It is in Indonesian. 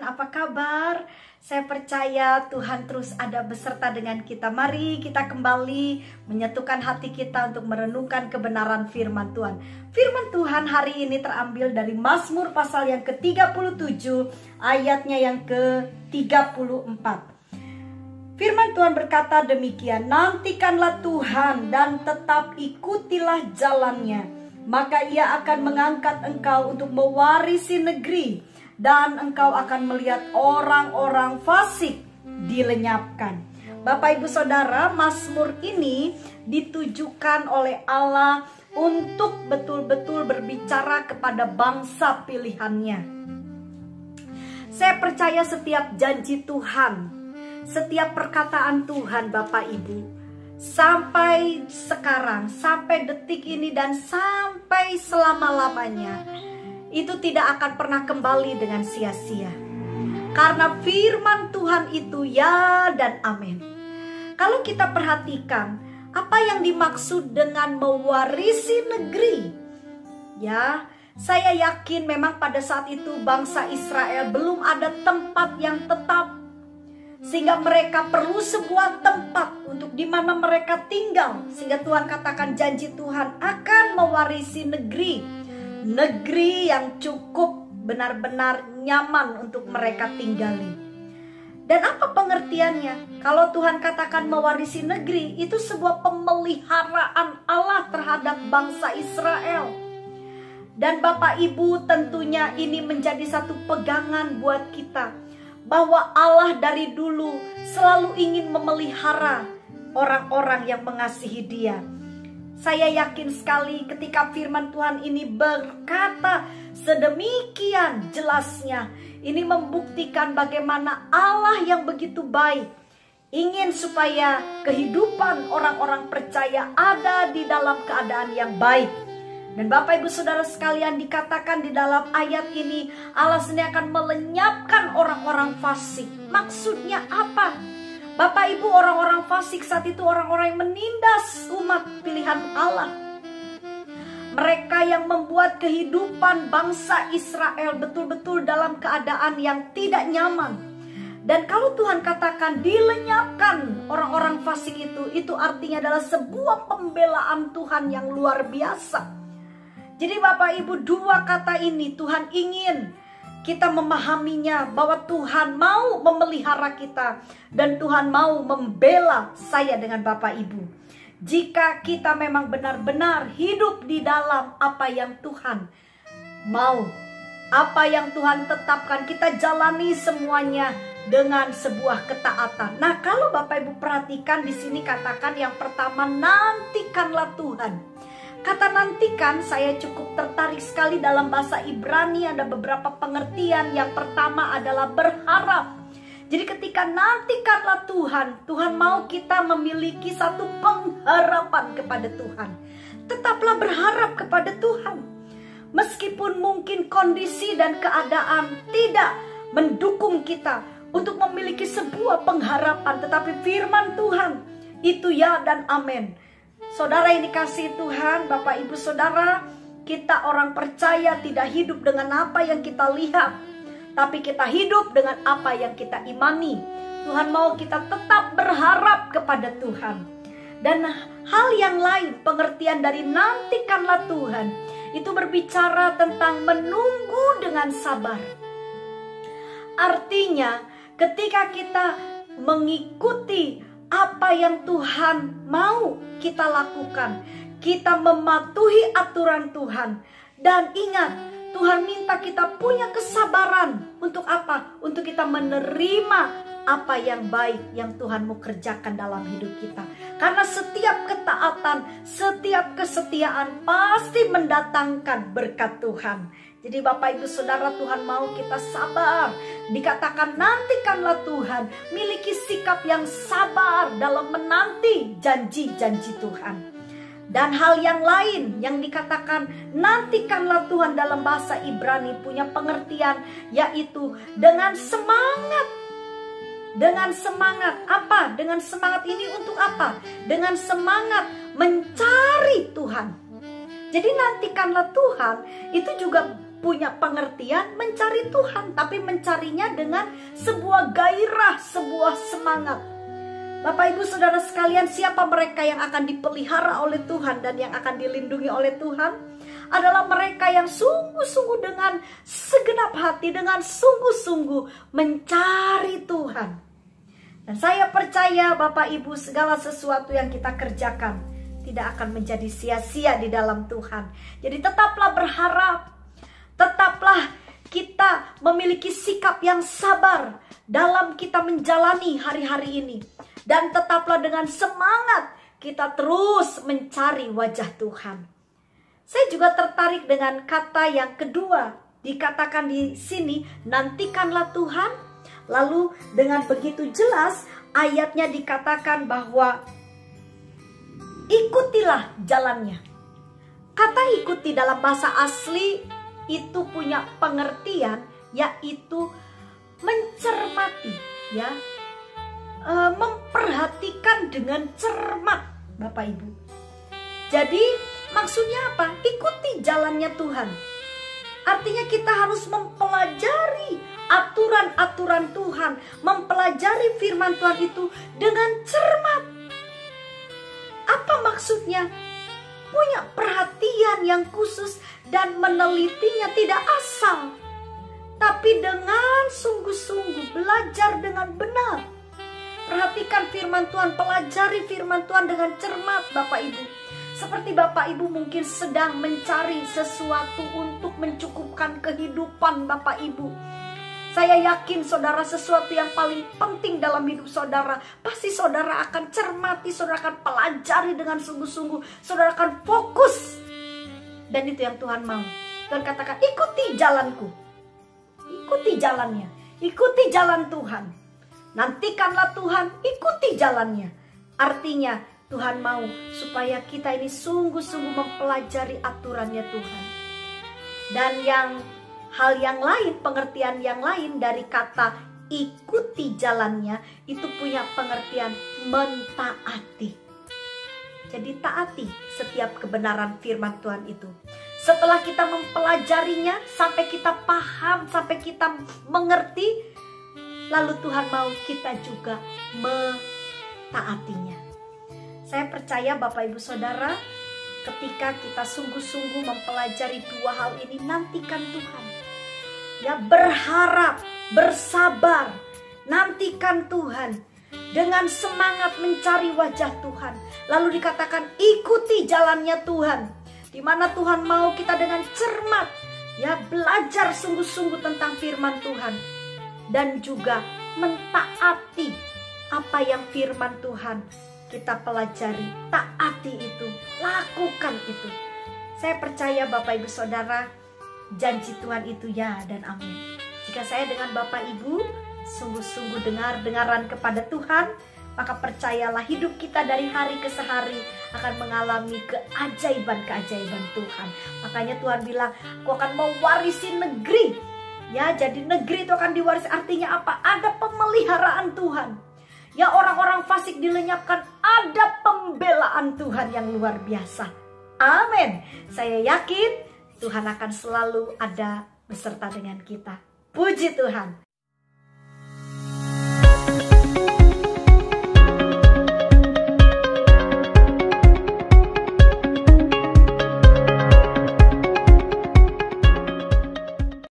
teman-teman, apa kabar? Saya percaya Tuhan terus ada beserta dengan kita. Mari kita kembali menyatukan hati kita untuk merenungkan kebenaran firman Tuhan. Firman Tuhan hari ini terambil dari Mazmur pasal yang ke-37 ayatnya yang ke-34. Firman Tuhan berkata demikian, nantikanlah Tuhan dan tetap ikutilah jalannya, maka ia akan mengangkat engkau untuk mewarisi negeri, dan engkau akan melihat orang-orang fasik dilenyapkan. Bapak Ibu Saudara, Mazmur ini ditujukan oleh Allah untuk betul-betul berbicara kepada bangsa pilihannya. Saya percaya setiap janji Tuhan, setiap perkataan Tuhan Bapak Ibu, sampai sekarang, sampai detik ini dan sampai selama-lamanya, itu tidak akan pernah kembali dengan sia-sia. Karena firman Tuhan itu ya dan amin. Kalau kita perhatikan, apa yang dimaksud dengan mewarisi negeri? Ya, saya yakin memang pada saat itu bangsa Israel belum ada tempat yang tetap, sehingga mereka perlu sebuah tempat untuk di mana mereka tinggal. Sehingga Tuhan katakan janji Tuhan akan mewarisi negeri yang cukup benar-benar nyaman untuk mereka tinggali. Dan apa pengertiannya? Kalau Tuhan katakan mewarisi negeri, itu sebuah pemeliharaan Allah terhadap bangsa Israel. Dan Bapak Ibu, tentunya ini menjadi satu pegangan buat kita, bahwa Allah dari dulu selalu ingin memelihara orang-orang yang mengasihi Dia. Saya yakin sekali ketika firman Tuhan ini berkata sedemikian jelasnya, ini membuktikan bagaimana Allah yang begitu baik ingin supaya kehidupan orang-orang percaya ada di dalam keadaan yang baik. Dan Bapak Ibu Saudara sekalian, dikatakan di dalam ayat ini Allah sendiri akan melenyapkan orang-orang fasik. Maksudnya apa? Bapak Ibu, orang-orang fasik saat itu orang-orang yang menindas umat pilihan Allah. Mereka yang membuat kehidupan bangsa Israel betul-betul dalam keadaan yang tidak nyaman. Dan kalau Tuhan katakan dilenyapkan orang-orang fasik itu artinya adalah sebuah pembelaan Tuhan yang luar biasa. Jadi Bapak Ibu, dua kata ini Tuhan ingin kita memahaminya, bahwa Tuhan mau memelihara kita dan Tuhan mau membela saya dengan Bapak Ibu. Jika kita memang benar-benar hidup di dalam apa yang Tuhan mau, apa yang Tuhan tetapkan, kita jalani semuanya dengan sebuah ketaatan. Nah, kalau Bapak Ibu perhatikan di sini katakan yang pertama, nantikanlah Tuhan. Kata nantikan saya cukup tertarik sekali dalam bahasa Ibrani, ada beberapa pengertian. Yang pertama adalah berharap. Jadi ketika nantikanlah Tuhan, Tuhan mau kita memiliki satu pengharapan kepada Tuhan. Tetaplah berharap kepada Tuhan. Meskipun mungkin kondisi dan keadaan tidak mendukung kita untuk memiliki sebuah pengharapan, tetapi firman Tuhan itu ya dan amin. Saudara yang dikasihi Tuhan, Bapak Ibu Saudara, kita orang percaya tidak hidup dengan apa yang kita lihat, tapi kita hidup dengan apa yang kita imani. Tuhan mau kita tetap berharap kepada Tuhan. Dan hal yang lain, pengertian dari nantikanlah Tuhan, itu berbicara tentang menunggu dengan sabar. Artinya, ketika kita mengikuti apa yang Tuhan mau kita lakukan, kita mematuhi aturan Tuhan. Dan ingat, Tuhan minta kita punya kesabaran. Untuk apa? Untuk kita menerima apa yang baik yang Tuhan mau kerjakan dalam hidup kita. Karena setiap ketaatan, setiap kesetiaan pasti mendatangkan berkat Tuhan. Jadi Bapak Ibu Saudara, Tuhan mau kita sabar. Dikatakan nantikanlah Tuhan, miliki sikap yang sabar dalam menanti janji-janji Tuhan. Dan hal yang lain yang dikatakan nantikanlah Tuhan dalam bahasa Ibrani punya pengertian, yaitu dengan semangat. Dengan semangat apa? Dengan semangat ini untuk apa? Dengan semangat mencari Tuhan. Jadi nantikanlah Tuhan itu juga punya pengertian mencari Tuhan, tapi mencarinya dengan sebuah gairah, sebuah semangat. Bapak Ibu Saudara sekalian, siapa mereka yang akan dipelihara oleh Tuhan dan yang akan dilindungi oleh Tuhan? Adalah mereka yang sungguh-sungguh dengan segenap hati, dengan sungguh-sungguh mencari Tuhan. Dan saya percaya Bapak Ibu, segala sesuatu yang kita kerjakan tidak akan menjadi sia-sia di dalam Tuhan. Jadi tetaplah berharap, tetaplah kita memiliki sikap yang sabar dalam kita menjalani hari-hari ini. Dan tetaplah dengan semangat kita terus mencari wajah Tuhan. Saya juga tertarik dengan kata yang kedua, dikatakan di sini, nantikanlah Tuhan. Lalu dengan begitu jelas ayatnya dikatakan bahwa ikutilah jalannya. Kata ikuti dalam bahasa asli itu punya pengertian yaitu mencermati, ya, memperhatikan dengan cermat, Bapak Ibu. Jadi maksudnya apa? Ikuti jalannya Tuhan. Artinya kita harus mempelajari aturan-aturan Tuhan, mempelajari firman Tuhan itu dengan cermat. Apa maksudnya? Punya perhatian yang khusus dan menelitinya tidak asal, tapi dengan sungguh-sungguh belajar dengan benar. Perhatikan firman Tuhan, pelajari firman Tuhan dengan cermat, Bapak Ibu. Seperti Bapak Ibu mungkin sedang mencari sesuatu untuk mencukupkan kehidupan Bapak Ibu. Saya yakin saudara, sesuatu yang paling penting dalam hidup saudara, pasti saudara akan cermati, saudara akan pelajari dengan sungguh-sungguh, saudara akan fokus. Dan itu yang Tuhan mau. Tuhan katakan, ikuti jalanku. Ikuti jalannya. Ikuti jalan Tuhan. Nantikanlah Tuhan, ikuti jalannya. Artinya Tuhan mau supaya kita ini sungguh-sungguh mempelajari aturannya Tuhan. Dan hal yang lain, pengertian yang lain dari kata ikuti jalannya itu punya pengertian mentaati. Jadi taati setiap kebenaran firman Tuhan itu. Setelah kita mempelajarinya sampai kita paham, sampai kita mengerti, lalu Tuhan mau kita juga mentaatinya. Saya percaya Bapak Ibu Saudara, ketika kita sungguh-sungguh mempelajari dua hal ini, nantikan Tuhan. Ya, berharap, bersabar, nantikan Tuhan. Dengan semangat mencari wajah Tuhan. Lalu dikatakan ikuti jalannya Tuhan. Di mana Tuhan mau kita dengan cermat, ya, belajar sungguh-sungguh tentang firman Tuhan. Dan juga mentaati apa yang firman Tuhan kita pelajari. Taati itu, lakukan itu. Saya percaya Bapak Ibu Saudara, janji Tuhan itu ya dan amin. Jika saya dengan Bapak Ibu sungguh-sungguh dengaran kepada Tuhan, maka percayalah hidup kita dari hari ke hari akan mengalami keajaiban-keajaiban Tuhan. Makanya Tuhan bilang, aku akan mewarisi negeri. Ya, jadi negeri itu akan diwarisi. Artinya apa? Ada pemeliharaan Tuhan. Ya, orang-orang fasik dilenyapkan. Ada pembelaan Tuhan yang luar biasa. Amin. Saya yakin Tuhan akan selalu ada beserta dengan kita. Puji Tuhan.